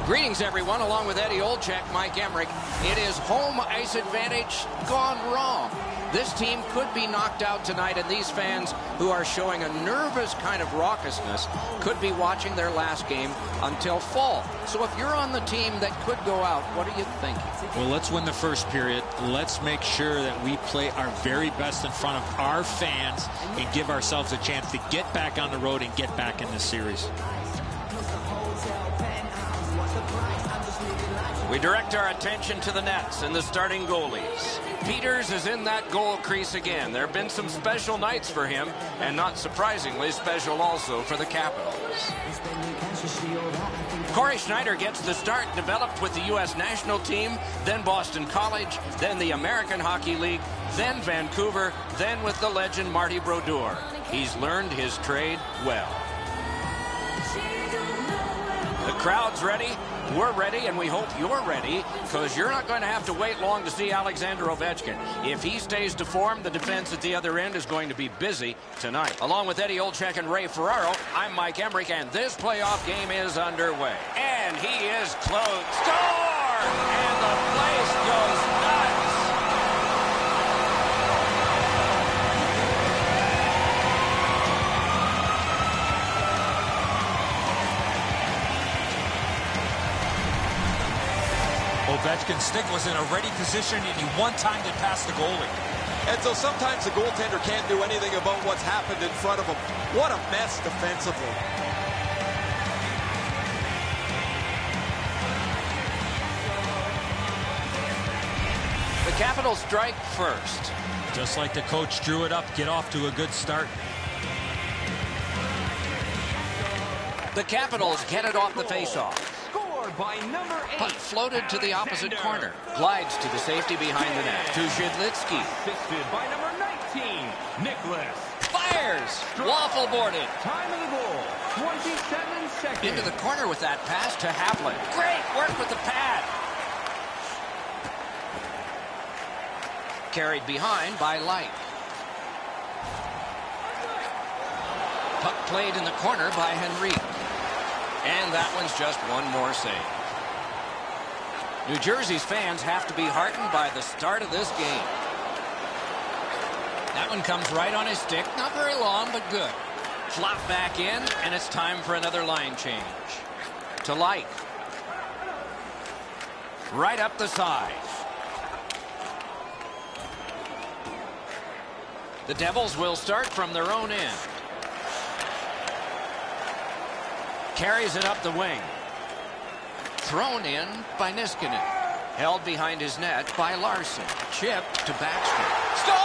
Greetings, everyone. Along with Eddie Olczyk, Mike Emmerich. It is home ice advantage gone wrong. This team could be knocked out tonight, and these fans who are showing a nervous kind of raucousness could be watching their last game until fall. So if you're on the team that could go out, what are you thinking? Well, let's win the first period. Let's make sure that we play our very best in front of our fans and give ourselves a chance to get back on the road and get back in this series. We direct our attention to the nets and the starting goalies. Peters is in that goal crease again. There have been some special nights for him, and not surprisingly, special also for the Capitals. Corey Schneider gets the start, developed with the U.S. national team, then Boston College, then the American Hockey League, then Vancouver, then with the legend Marty Brodeur. He's learned his trade well. The crowd's ready. We're ready, and we hope you're ready, because you're not going to have to wait long to see Alexander Ovechkin. If he stays to form, the defense at the other end is going to be busy tonight. Along with Eddie Olczyk and Ray Ferraro, I'm Mike Emmerich, and this playoff game is underway. And he is close. Score! And the place goes nuts. Ovechkin's stick was in a ready position, and he one-timed it past the goalie. And so sometimes the goaltender can't do anything about what's happened in front of him. What a mess defensively. The Capitals strike first. Just like the coach drew it up, get off to a good start. The Capitals get it off the faceoff. By number 8. Puck floated to the opposite corner. Glides to the safety behind the net. To Zhidlitsky. Assisted by number 19, Nicholas. Fires! Waffle boarded. Time of the goal, 27 seconds. Into the corner with that pass to Havlin. Great work with the pad. Carried behind by Light. Puck played in the corner by Henrique. And that one's just one more save. New Jersey's fans have to be heartened by the start of this game. That one comes right on his stick. Not very long, but good. Flop back in, and it's time for another line change. To Light. Right up the side. The Devils will start from their own end. Carries it up the wing. Thrown in by Niskanen. Held behind his net by Larson. Chip to Backstrom. Score!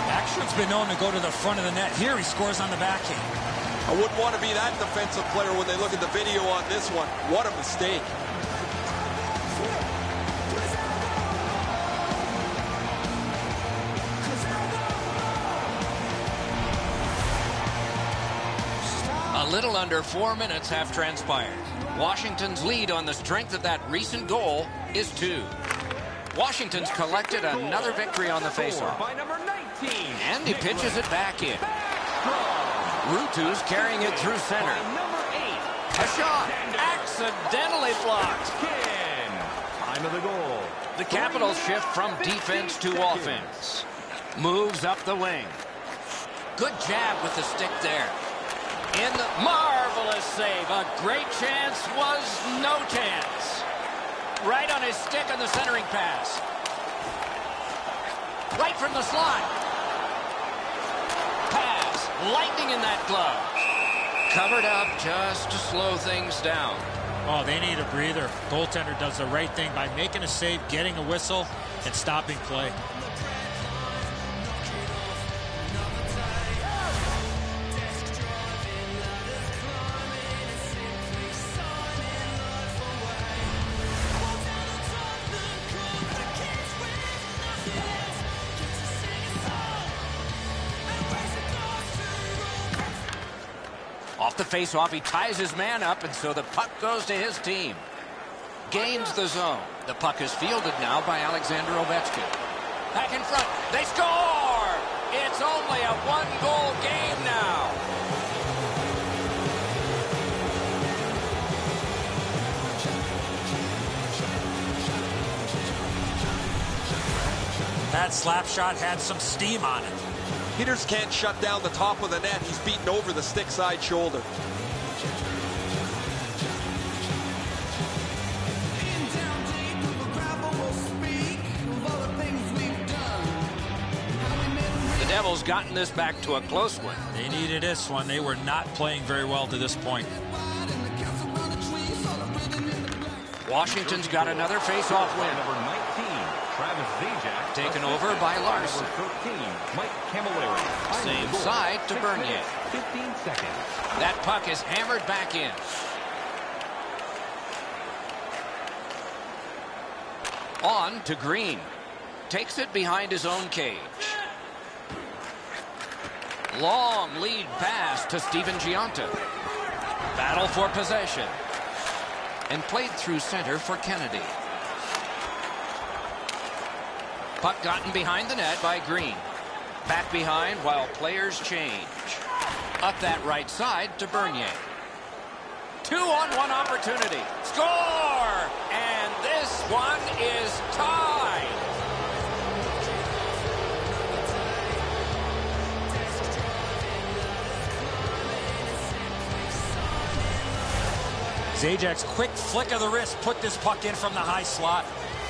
Backstrom's been known to go to the front of the net. Here he scores on the backhand. I wouldn't want to be that defensive player when they look at the video on this one. What a mistake. A little under 4 minutes have transpired. Washington's lead on the strength of that recent goal is 2. Washington's collected another victory on the faceoff. By number 19. And he pitches it back in. Rutu's carrying it through center. By number 8. A shot. Accidentally blocked. Time of the goal. The Capitals shift from defense to offense. Moves up the wing. Good jab with the stick there. In the marvelous save. A great chance was no chance. Right on his stick on the centering pass. Right from the slot. Pass. Lightning in that glove. Covered up just to slow things down. Oh, they need a breather. Goaltender does the right thing by making a save, getting a whistle, and stopping play. Off the faceoff, he ties his man up, and so the puck goes to his team. gains the zone. The puck is fielded now by Alexander Ovechkin. Back in front. They score! It's only a one-goal game now. That slap shot had some steam on it. Peters can't shut down the top of the net. He's beaten over the stick side shoulder. The Devils gotten this back to a close one. They needed this one. They were not playing very well to this point. Washington's got another face-off win. Number 19, Travis Zajac. Taken over by Larson. Number 13, Mike Camilleri. Same side to 6 Bernier. minutes, 15 seconds. That puck is hammered back in. On to Green. Takes it behind his own cage. Long lead pass to Steven Giunta. Battle for possession. And played through center for Kennedy. Puck gotten behind the net by Green. Back behind while players change. Up that right side to Bernier. 2-on-1 opportunity. Score! And this one is tied. Zajac's quick flick of the wrist put this puck in from the high slot.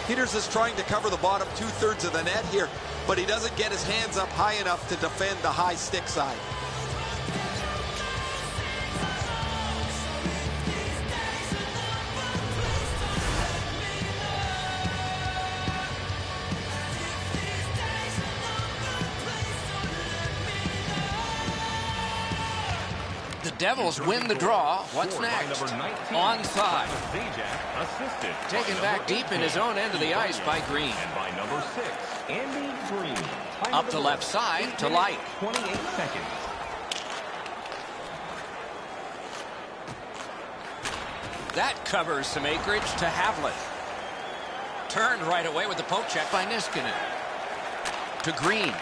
Peters is trying to cover the bottom two-thirds of the net here, but he doesn't get his hands up high enough to defend the high stick side. The Devils win the draw. What's Scored by next? number 19, Onside. Zajac, assisted. Taken by back number deep in his 18, own end of the ice by Green. And by number 6, Andy Green. Time Up of to the left goal, side 8 to minutes, Light. 28 seconds. That covers some acreage to Havlat. Turned right away with the poke check by Niskanen. To Green.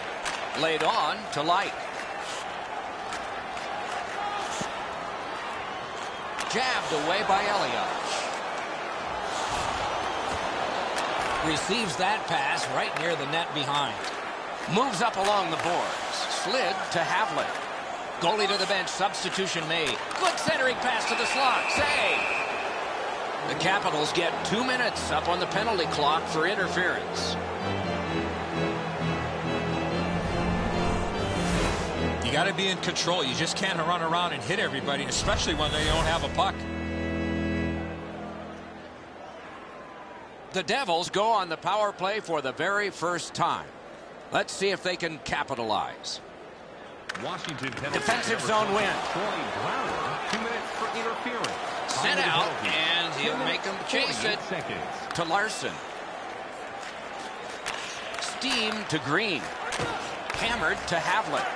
Laid on to Light. Jabbed away by Elias. Receives that pass right near the net behind. Moves up along the boards. Slid to Havlat. Goalie to the bench. Substitution made. Good centering pass to the slot. Save. The Capitals get 2 minutes up on the penalty clock for interference. You got to be in control. You just can't run around and hit everybody, especially when they don't have a puck. The Devils go on the power play for the very first time. Let's see if they can capitalize. Washington penalty. Defensive zone win. Troy Browner, 2 minutes for interference. Sent Time of the out, penalty, and he'll 2 make them minutes, chase 48 it seconds. to Larson. Steam to Green. Hammered to Havlat.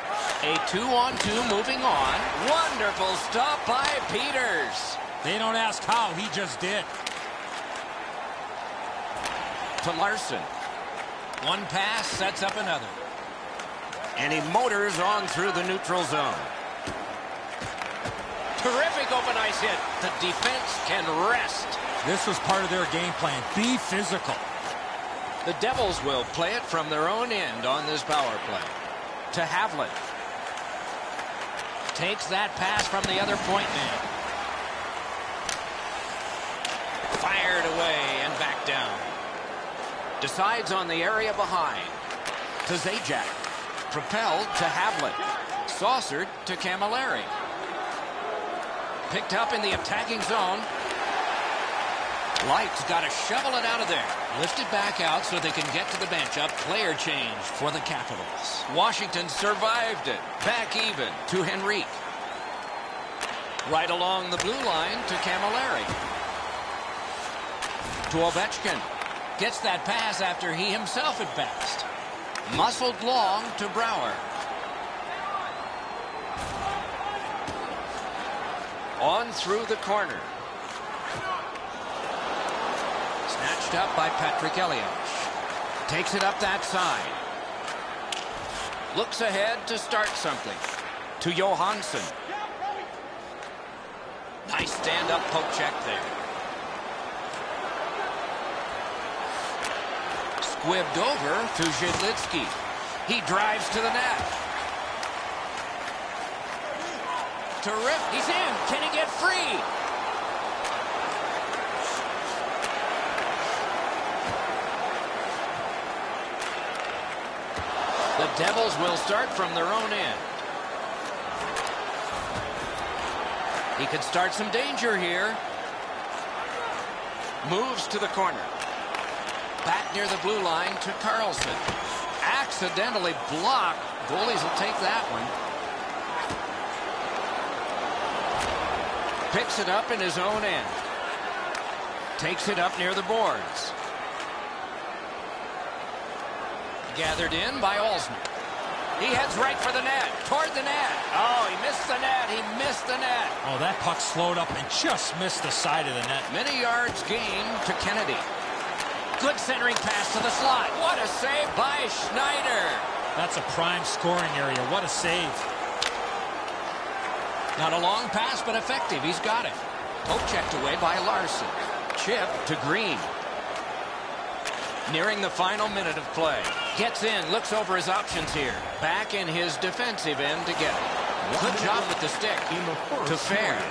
A 2-on-2 moving on. Wonderful stop by Peters. They don't ask how, he just did. To Larson. One pass sets up another. And he motors on through the neutral zone. Terrific open ice hit. The defense can rest. This was part of their game plan. Be physical. The Devils will play it from their own end on this power play. To Havlat. Takes that pass from the other point man. Fired away and back down. Decides on the area behind. To Zajac. Propelled to Havlat. Saucered to Camilleri. Picked up in the attacking zone. Light's got to shovel it out of there. Lifted back out so they can get to the bench. A player change for the Capitals. Washington survived it. Back even to Henrique. Right along the blue line to Camilleri. To Ovechkin. Gets that pass after he himself had passed. Muscled long to Brouwer. On through the corner. Snatched up by Patrick Elias. Takes it up that side. Looks ahead to start something. To Johansson. Nice stand-up poke check there. Squibbed over to Zhidlitsky. He drives to the net. Terrific. He's in. Can he get free? The Devils will start from their own end. He could start some danger here. Moves to the corner. Back near the blue line to Carlson. Accidentally blocked. Goalies will take that one. Picks it up in his own end. Takes it up near the boards. Gathered in by Olsman. He heads right for the net. Toward the net. Oh, he missed the net. He missed the net. Oh, that puck slowed up and just missed the side of the net. Many yards gained to Kennedy. Good centering pass to the slot. What a save by Schneider. That's a prime scoring area. What a save. Not a long pass, but effective. He's got it. Poke checked away by Larson. Chip to Green. Nearing the final minute of play. Gets in, looks over his options here. Back in his defensive end to get it. Good job with the stick. To Fair.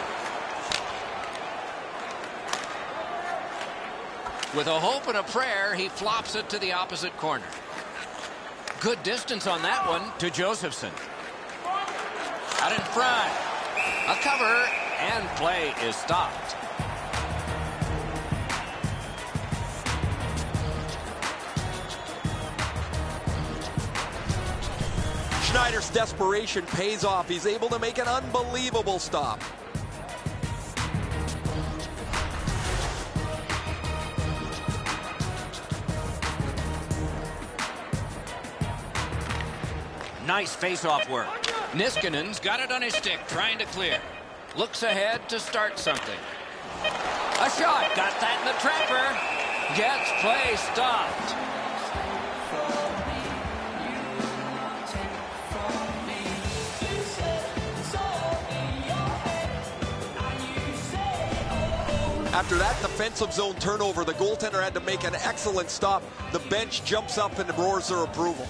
With a hope and a prayer, he flops it to the opposite corner. Good distance on that one to Josephson. Out in front. A cover, and play is stopped. Schneider's desperation pays off. He's able to make an unbelievable stop. Nice face-off work. Niskanen's got it on his stick, trying to clear. Looks ahead to start something. A shot. Got that in the trapper. Gets play stopped. After that defensive zone turnover, the goaltender had to make an excellent stop. The bench jumps up and roars their approval.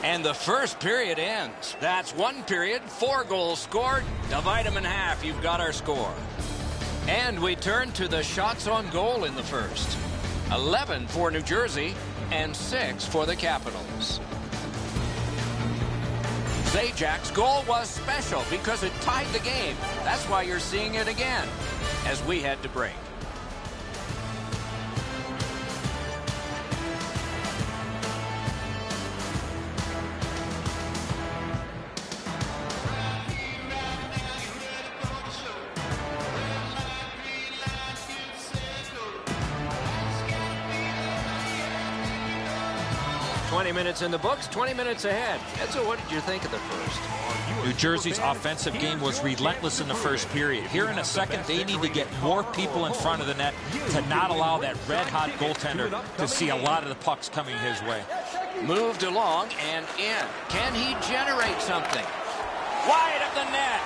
And the first period ends. That's one period, 4 goals scored. Divide them in half, you've got our score. And we turn to the shots on goal in the first. 11 for New Jersey and 6 for the Capitals. Zajak's goal was special because it tied the game. That's why you're seeing it again as we head to break. Minutes in the books, 20 minutes ahead. Edzo, what did you think of the first? New Jersey's offensive game was relentless in the first period. Here in a second, they need to get more people in front of the net to not allow that red-hot goaltender to see a lot of the pucks coming his way. Moved along and in. Can he generate something? Wide of the net.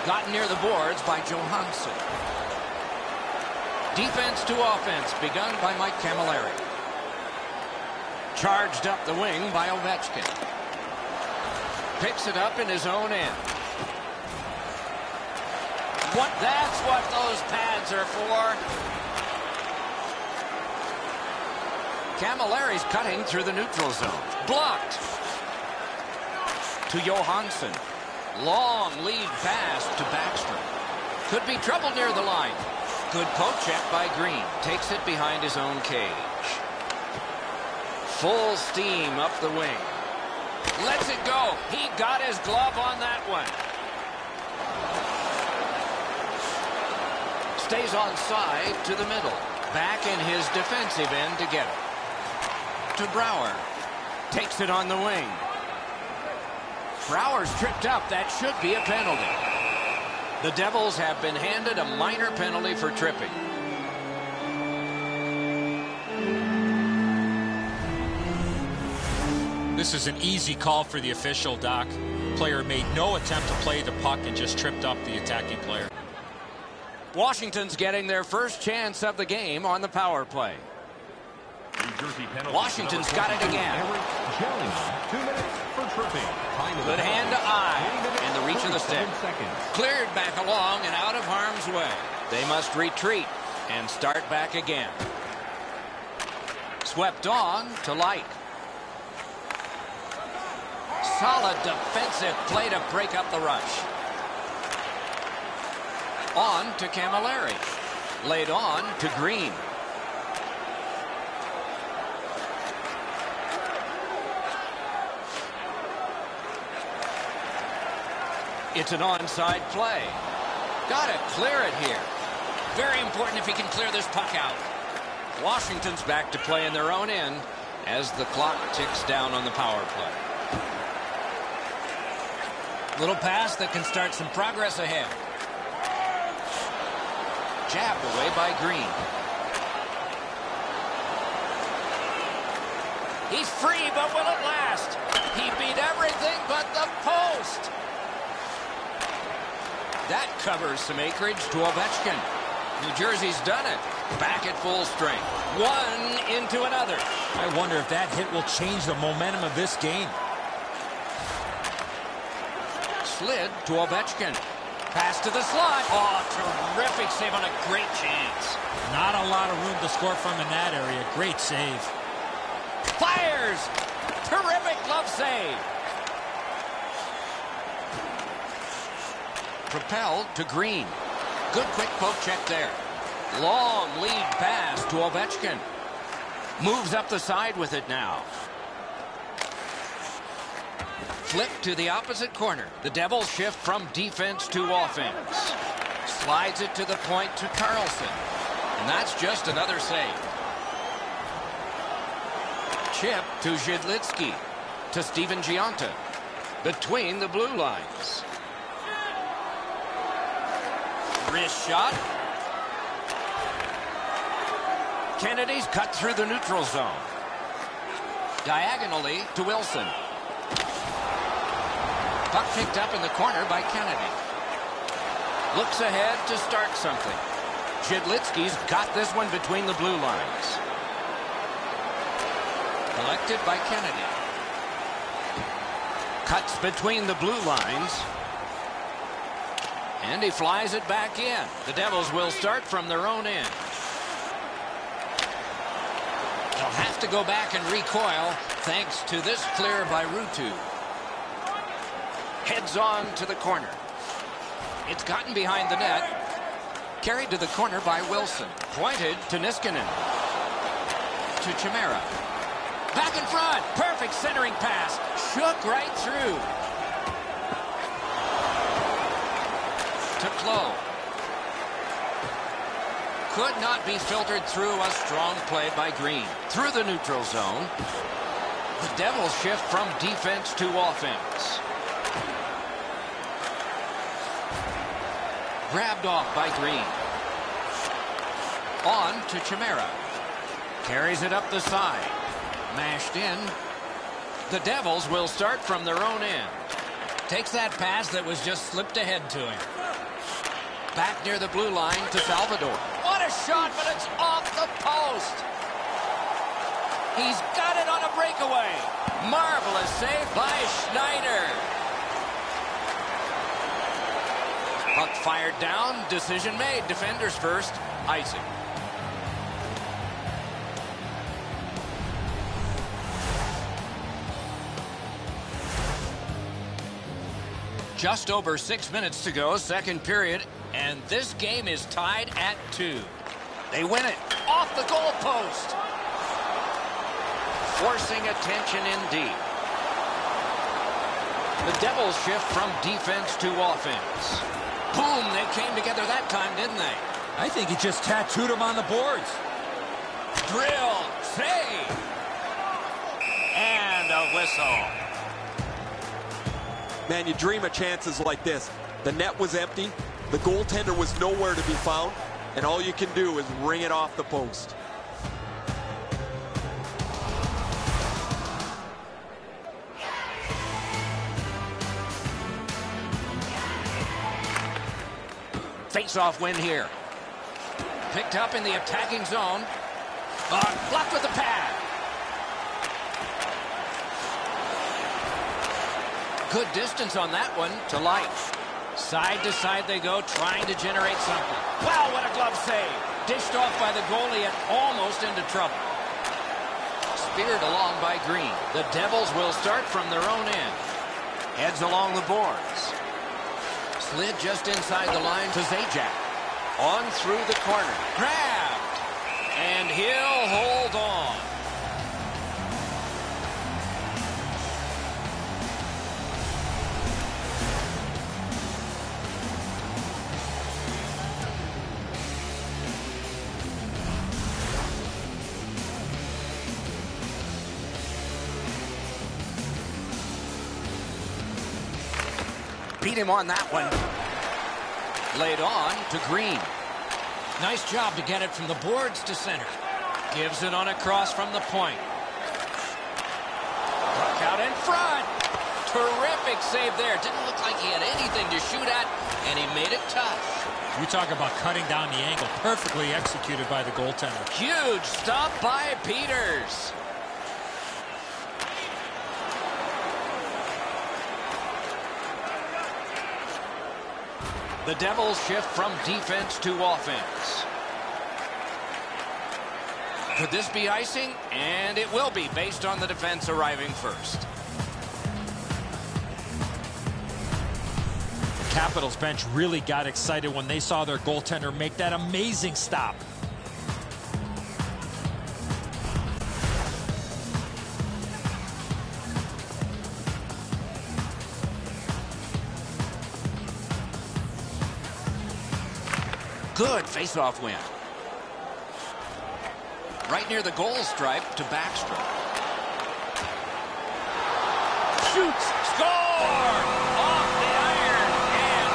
Got near the boards by Johansson. Defense to offense, begun by Mike Camilleri. Charged up the wing by Ovechkin. Picks it up in his own end. That's what those pads are for. Camilleri's cutting through the neutral zone. Blocked. To Johansson. Long lead pass to Backstrom. Could be trouble near the line. Good poke check by Green. Takes it behind his own cage. Full steam up the wing. Lets it go. He got his glove on that one. Stays on side to the middle. Back in his defensive end to get it. To Brouwer. Takes it on the wing. Brouwer's tripped up. That should be a penalty. The Devils have been handed a minor penalty for tripping. This is an easy call for the official, Doc. Player made no attempt to play the puck and just tripped up the attacking player. Washington's getting their first chance of the game on the power play. Washington's got it again. 2 minutes for tripping. Good hand to eye in the reach of the stick. Cleared back along and out of harm's way. They must retreat and start back again. Swept on to Light. Solid defensive play to break up the rush. On to Camilleri. Laid on to Green. It's an onside play. Gotta clear it here. Very important if he can clear this puck out. Washington's back to play in their own end as the clock ticks down on the power play. Little pass that can start some progress ahead. Jabbed away by Green. He's free, but will it last? He beat everything but the post. That covers some acreage to Ovechkin. New Jersey's done it. Back at full strength. One into another. I wonder if that hit will change the momentum of this game. Slid to Ovechkin. Pass to the slot. Oh, terrific save on a great chance. Not a lot of room to score from in that area. Great save. Fires. Terrific glove save. Propelled to Green. Good quick poke check there. Long lead pass to Ovechkin. Moves up the side with it now. Flip to the opposite corner. The Devils shift from defense to offense. Slides it to the point to Carlson. And that's just another save. Chip to Zhidlitsky. To Steven Gionta. Between the blue lines. Wrist shot. Kennedy's cut through the neutral zone. Diagonally to Wilson. Puck picked up in the corner by Kennedy. Looks ahead to start something. Zhidlitsky's got this one between the blue lines. Collected by Kennedy. Cuts between the blue lines. And he flies it back in. The Devils will start from their own end. They'll have to go back and recoil thanks to this clear by Ruutu. Heads on to the corner. It's gotten behind the net. Carried to the corner by Wilson. Pointed to Niskanen. To Chimera. Back in front. Perfect centering pass. Shook right through. To Clough. Could not be filtered through. A strong play by Green. Through the neutral zone. The Devils shift from defense to offense. Grabbed off by Green. On to Chimera. Carries it up the side. Mashed in. The Devils will start from their own end. Takes that pass that was just slipped ahead to him. Back near the blue line to Salvador. What a shot, but it's off the post. He's got it on a breakaway. Marvelous save by Schneider. Puck fired down. Decision made. Defenders first. Icing. Just over 6 minutes to go, second period, and this game is tied at 2. They win it off the goal post. Forcing attention in deep. The Devils shift from defense to offense. Boom, they came together that time, didn't they? I think he just tattooed him on the boards. Drill, save, and a whistle. Man, you dream of chances like this. The net was empty, the goaltender was nowhere to be found, and all you can do is ring it off the post. Face-off win here. Picked up in the attacking zone. Blocked with the pad. Good distance on that one to Light. Side to side they go, trying to generate something. Wow, what a glove save. Dished off by the goalie and almost into trouble. Speared along by Green. The Devils will start from their own end. Heads along the boards. Slid just inside the line to Zajac. On through the corner. Grabbed. And he'll hold on. Beat him on that one. Laid on to Green. Nice job to get it from the boards to center. Gives it on a cross from the point. Puck out in front. Terrific save there. Didn't look like he had anything to shoot at, and he made it tough. You talk about cutting down the angle. Perfectly executed by the goaltender. Huge stop by Peters. The Devils shift from defense to offense. Could this be icing? And it will be, based on the defense arriving first. Capitals bench really got excited when they saw their goaltender make that amazing stop. Good face-off win. Right near the goal stripe to Backstrom. Shoots, score! Off the iron and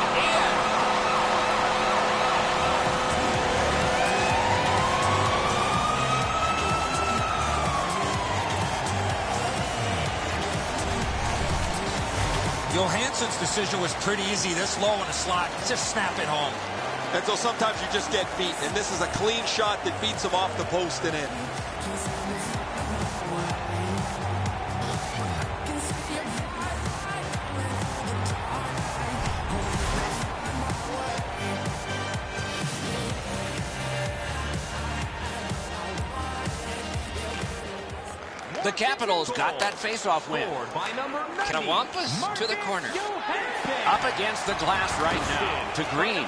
in. Johansson's decision was pretty easy. This low in the slot, just snap it home. And so sometimes you just get beat, and this is a clean shot that beats him off the post and in. The Capitals got that face-off win. Kanawampus to the corner. Up against the glass right now to Green.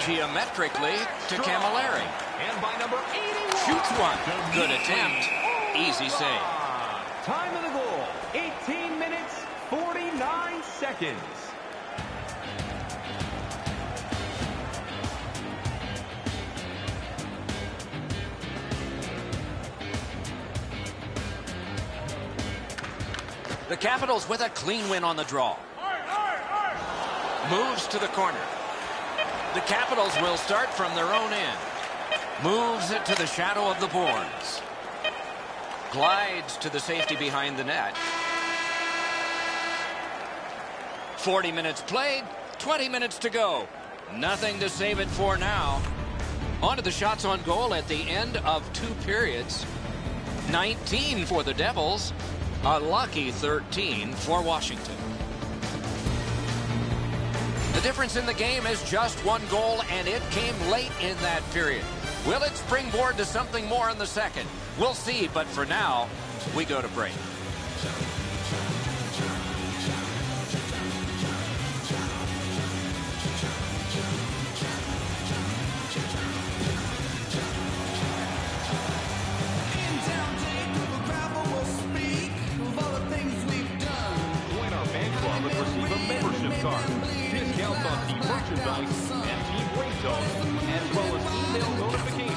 Geometrically to Camilleri. And by number 81. Shoots one. Good attempt. Easy save. Time of the goal, 18 minutes, 49 seconds. The Capitals with a clean win on the draw. Moves to the corner. The Capitals will start from their own end. Moves it to the shadow of the boards. Glides to the safety behind the net. 40 minutes played, 20 minutes to go. Nothing to save it for now. On to the shots on goal at the end of 2 periods. 19 for the Devils. A lucky 13 for Washington. The difference in the game is just 1 goal, and it came late in that period. Will it springboard to something more in the second? We'll see, but for now, we go to break. Receive a membership card, discounts on team merchandise, and team race zones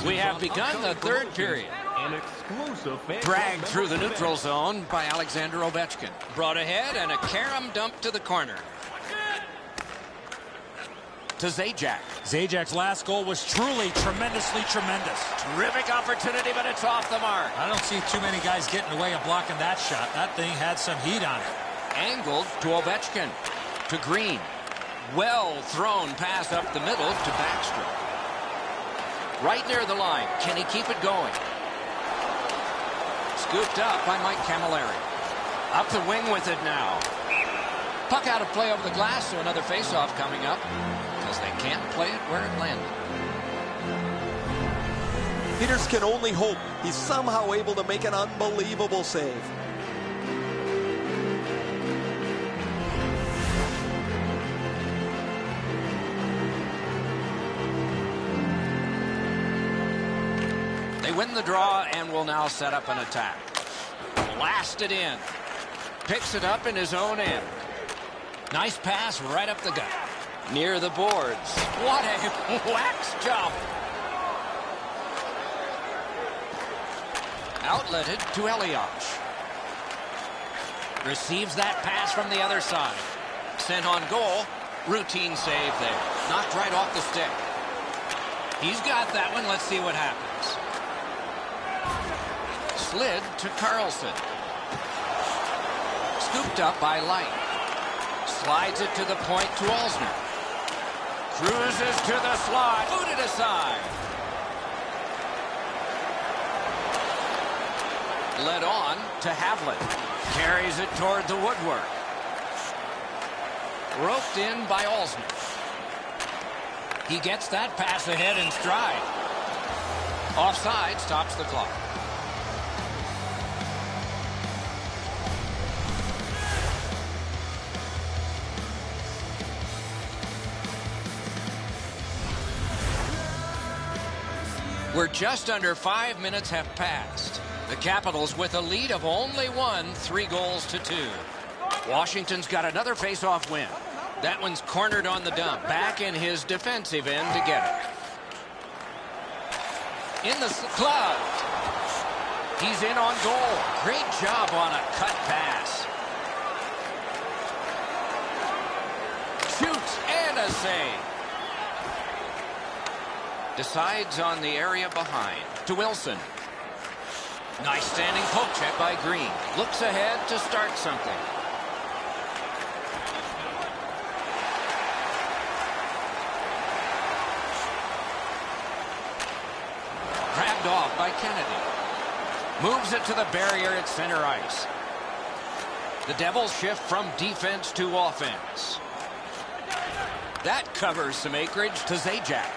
We have begun the third period. An exclusive fan Dragged club through the member neutral zone by Alexander Ovechkin. Brought ahead and a carom dump to the corner. To Zajac. Zajac's last goal was truly tremendously tremendous. Terrific opportunity, but it's off the mark. I don't see too many guys getting away and blocking that shot. That thing had some heat on it. Angled to Ovechkin. To Green. Well thrown pass up the middle to Backstrom. Right near the line. Can he keep it going? Scooped up by Mike Camilleri. Up the wing with it now. Puck out of play over the glass, so another faceoff coming up. Because they can't play it where it landed. Peters can only hope he's somehow able to make an unbelievable save. They win the draw and will now set up an attack. Blasted in. Picks it up in his own end. Nice pass right up the gut. Near the boards. What a wax job. Outletted to Elias. Receives that pass from the other side. Sent on goal. Routine save there. Knocked right off the stick. He's got that one. Let's see what happens. Slid to Carlson. Scooped up by Light. Slides it to the point to Alsner. Cruises to the slot. Booted aside. Led on to Havlat. Carries it toward the woodwork. Roped in by Alsner. He gets that pass ahead in stride. Offside stops the clock. We're just under 5 minutes have passed. The Capitals with a lead of only 1, 3-2. Washington's got another face-off win. That one's cornered on the dump. Back in his defensive end to get it. In the club. He's in on goal. Great job on a cut pass. Shoots and a save. Decides on the area behind. To Wilson. Nice standing poke check by Green. Looks ahead to start something. Grabbed off by Kennedy. Moves it to the barrier at center ice. The Devils shift from defense to offense. That covers some acreage to Zajac.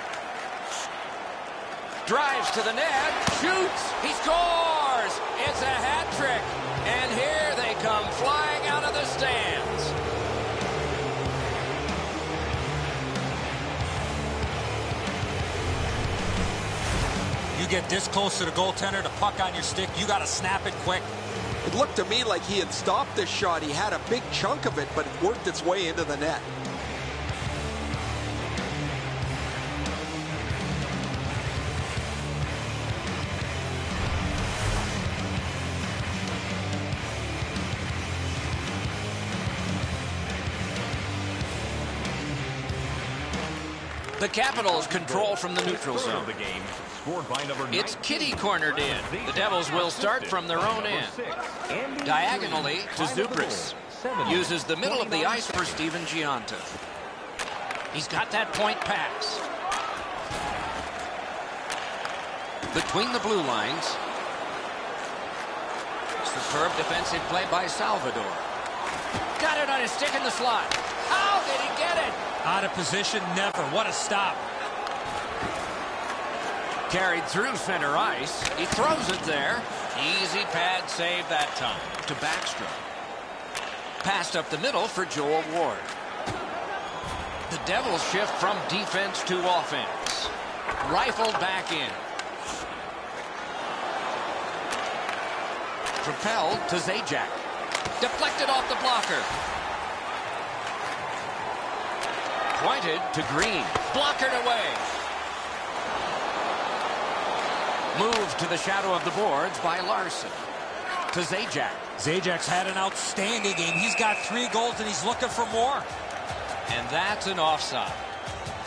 Drives to the net, shoots, he scores! It's a hat trick, and here they come flying out of the stands. You get this close to the goaltender, the puck on your stick, you got to snap it quick. It looked to me like he had stopped this shot. He had a big chunk of it, but it worked its way into the net. The Capitals control from the neutral zone. It's Kitty cornered in. The Devils will start from their own end. Diagonally to Zubris. Uses the middle of the ice for Steven Giunta. He's got that point pass. Between the blue lines. Superb defensive play by Salvador. Got it on his stick in the slot. How did he get it? Out of position, never. What a stop. Carried through center ice. He throws it there. Easy pad save that time to Backstrom. Passed up the middle for Joel Ward. The Devils shift from defense to offense. Rifled back in. Propelled to Zajac. Deflected off the blocker. Pointed to Green. Blockered away. Moved to the shadow of the boards by Larson. To Zajac. Zajac's had an outstanding game. He's got 3 goals, and he's looking for more. And that's an offside.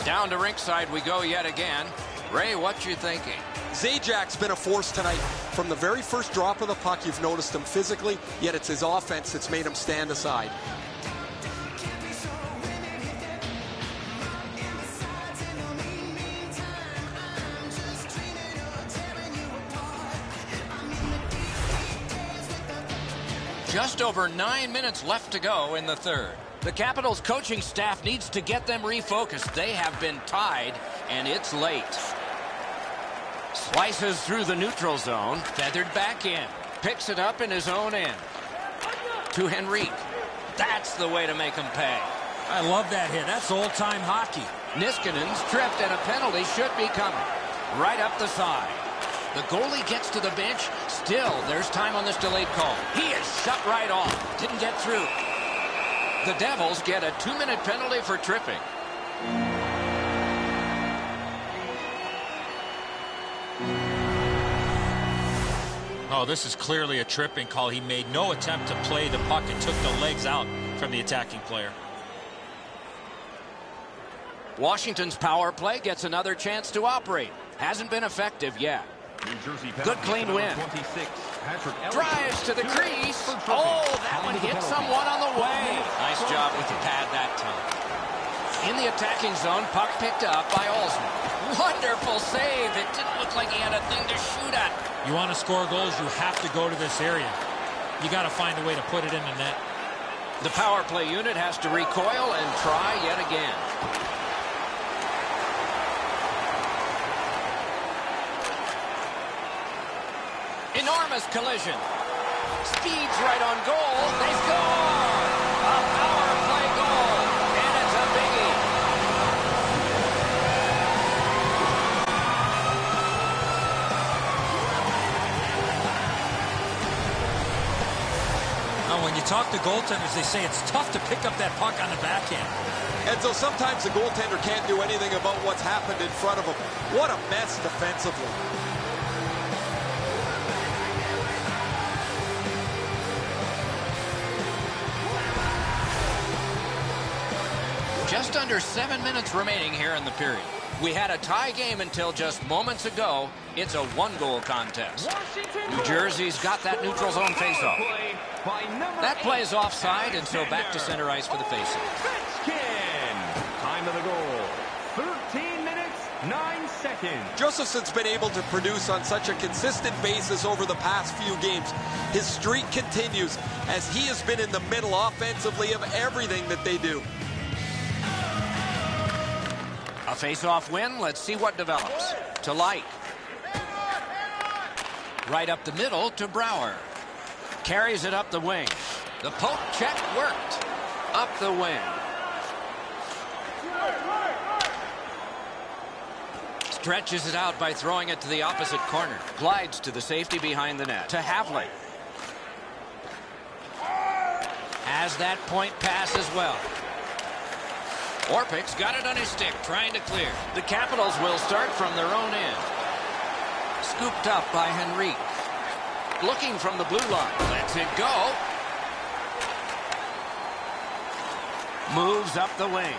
Down to ringside we go yet again. Ray, what you thinking? Zajac's been a force tonight. From the very first drop of the puck, you've noticed him physically, yet it's his offense that's made him stand aside. Just over 9 minutes left to go in the third. The Capitals coaching staff needs to get them refocused. They have been tied, and it's late. Slices through the neutral zone, feathered back in. Picks it up in his own end. To Henrique. That's the way to make him pay. I love that hit. That's old-time hockey. Niskanen's tripped, and a penalty should be coming. Right up the side. The goalie gets to the bench. Still, there's time on this delayed call. He is shut right off. Didn't get through. The Devils get a 2-minute penalty for tripping. Oh, this is clearly a tripping call. He made no attempt to play the puck and took the legs out from the attacking player. Washington's power play gets another chance to operate. Hasn't been effective yet. Good clean win. Drives to the crease. Oh, that one hit someone on the way. Nice job with the pad that time. In the attacking zone, puck picked up by Olsen. Wonderful save. It didn't look like he had a thing to shoot at. You want to score goals, you have to go to this area. You got to find a way to put it in the net. The power play unit has to recoil and try yet again. Enormous collision. Speeds right on goal. They score! A power play goal. And it's a biggie. Now, when you talk to goaltenders, they say it's tough to pick up that puck on the backhand. And so sometimes the goaltender can't do anything about what's happened in front of him. What a mess defensively. Just under 7 minutes remaining here in the period. We had a tie game until just moments ago. It's a 1-goal contest. New Jersey's got that neutral zone faceoff. That play is offside, and so back to center ice for the faceoff. Time of the goal. 13 minutes, 9 seconds. Josephson's been able to produce on such a consistent basis over the past few games. His streak continues as he has been in the middle offensively of everything that they do. A face-off win. Let's see what develops. To Light. Right up the middle to Brouwer. Carries it up the wing. The poke check worked. Up the wing. Stretches it out by throwing it to the opposite corner. Glides to the safety behind the net. To Havlik. Has that point pass as well. Orpik's got it on his stick, trying to clear. The Capitals will start from their own end. Scooped up by Henrique. Looking from the blue line. Lets it go. Moves up the wing.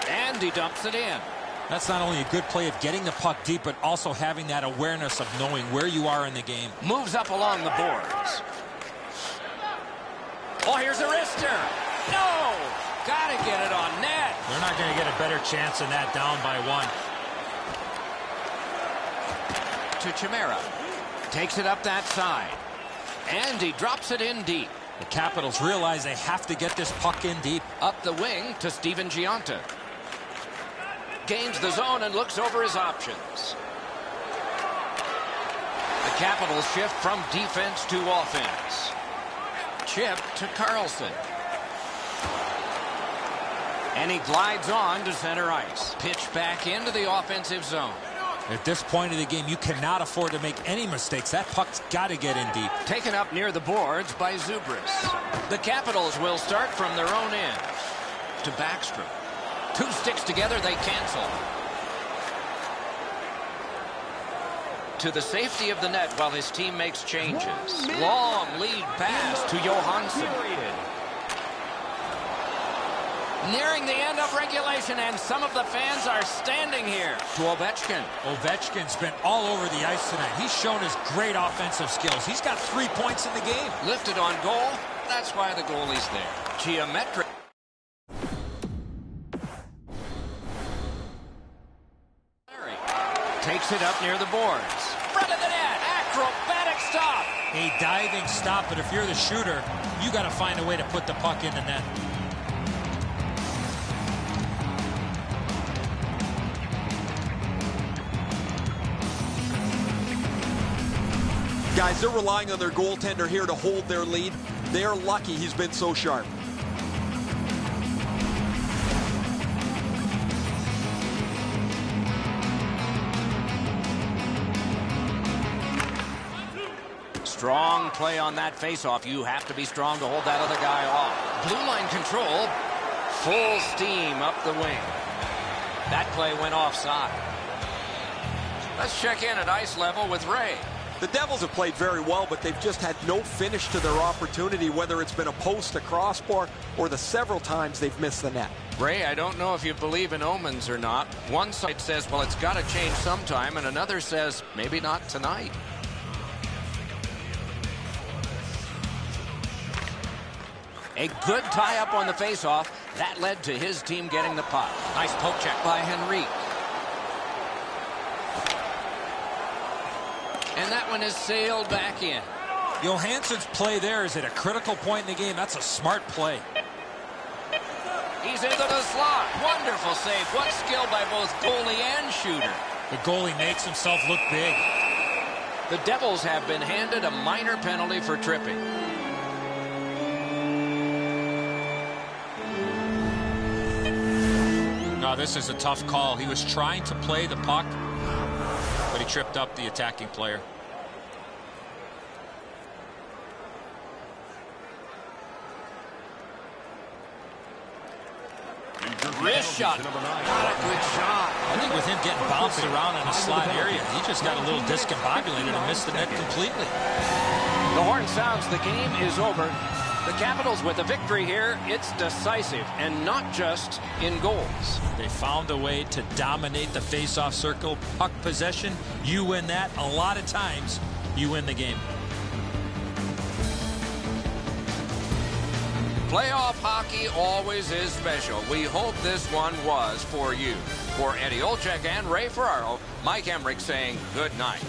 And he dumps it in. That's not only a good play of getting the puck deep, but also having that awareness of knowing where you are in the game. Moves up along the boards. Oh, here's a wrister. No! Gotta get it on net. They're not going to get a better chance than that down by 1. To Chimera. Takes it up that side. And he drops it in deep. The Capitals realize they have to get this puck in deep. Up the wing to Steven Giunta. Gains the zone and looks over his options. The Capitals shift from defense to offense. Chip to Carlson. And he glides on to center ice. Pitch back into the offensive zone. At this point of the game, you cannot afford to make any mistakes. That puck's got to get in deep. Taken up near the boards by Zubris. The Capitals will start from their own end. To Backstrom. 2 sticks together, they cancel. to the safety of the net while his team makes changes. Long lead pass to Johansson. Nearing the end of regulation, and some of the fans are standing here. To Ovechkin. Ovechkin's been all over the ice tonight. He's shown his great offensive skills. He's got 3 points in the game. Lifted on goal. That's why the goalie's there. Geometric. Takes it up near the boards. Front of the net. Acrobatic stop. A diving stop, but if you're the shooter, you got to find a way to put the puck in the net. Guys, they're relying on their goaltender here to hold their lead. They're lucky he's been so sharp. Strong play on that faceoff. You have to be strong to hold that other guy off. Blue line control. Full steam up the wing. That play went offside. Let's check in at ice level with Ray. The Devils have played very well, but they've just had no finish to their opportunity, whether it's been a post, a crossbar, or the several times they've missed the net. Ray, I don't know if you believe in omens or not. One side says, well, it's got to change sometime, and another says, maybe not tonight. A good tie-up on the faceoff. That led to his team getting the puck. Nice poke check by Henrique. And that one is sailed back in. Johansson's play there is at a critical point in the game. That's a smart play. He's into the slot. Wonderful save. What skill by both goalie and shooter. The goalie makes himself look big. The Devils have been handed a minor penalty for tripping. No, this is a tough call. He was trying to play the puck, but he tripped up the attacking player. Wrist shot. Not a good shot. I think with him getting bounced around in a slot area, he just got a little discombobulated and missed the net completely. The horn sounds. The game is over. The Capitals with a victory here. It's decisive, and not just in goals. They found a way to dominate the face-off circle. Puck possession, you win that. A lot of times, you win the game. Playoff hockey always is special. We hope this one was for you. For Eddie Olczyk and Ray Ferraro, Mike Emmerich saying good night.